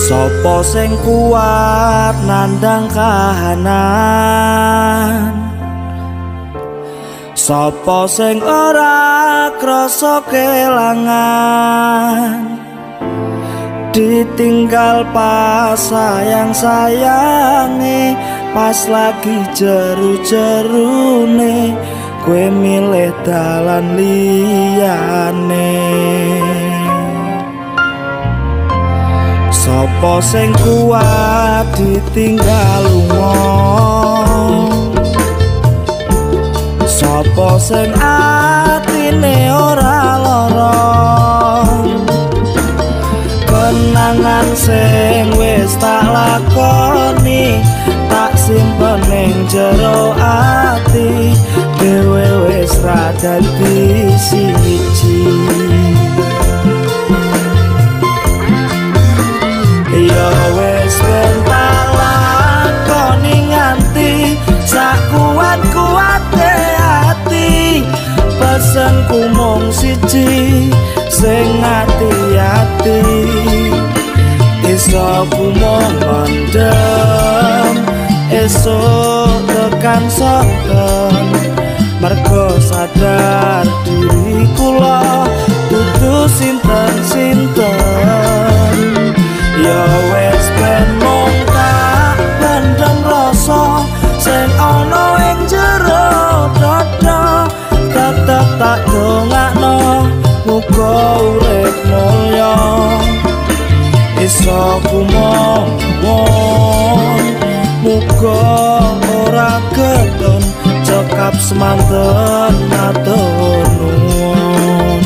Sopo sing kuat nandang kahanan, sopo sing ora krasa kelangan, ditinggal pas sayang-sayange, pas lagi jeru-jerune kowe milih dalan liyane. Sopo sing kuat ditinggal lunga, sopo sing atine ora lara, kenangan sing wis tak lakoni tak simpen ning jero ati, dhewe wis ra dadi siji. Ya wis ben tak lakoni nganti sak kuat-kuate ati, pesenku mung siji sing ati-ati, iso ku mung mendem esuk tekan soken, mergo sadar diri kula dudu sinten-sinten. Ya wis ben mung tak pendem rasa sing ana ing jero dada, tetep tak dongakno muga urip mulya, iso kumawon muga ora gedon cekap semanten matur nuwun.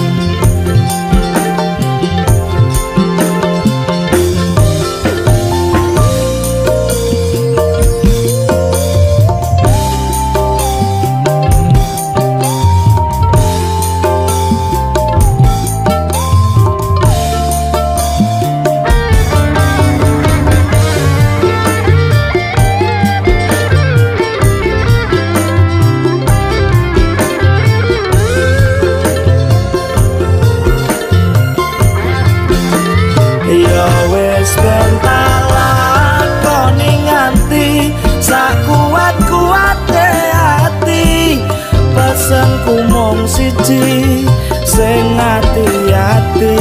Ya wis ben tak lakoni nganti sak kuat-kuate ati, pesenku mung siji sing ati-ati,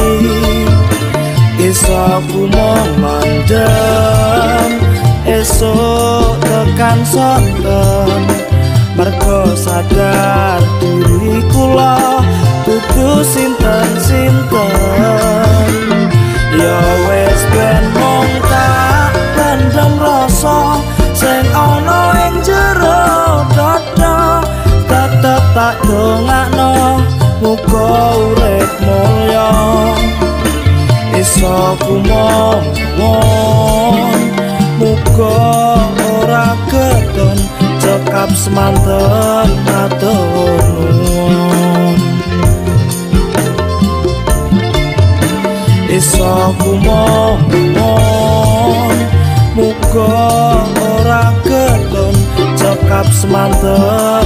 iso ku mung mendem esuk tekan soken, mergo sadar diri kula dudu sinten-sinten. Ya wis ben mung tak pendem rasa sing ana ing jero dada, tetep tak dongakno muga urip mulya, iso kumawon muga ora gedon cekap semanten matur nuwun. Iso kumawon muga ora gedon cekap semanten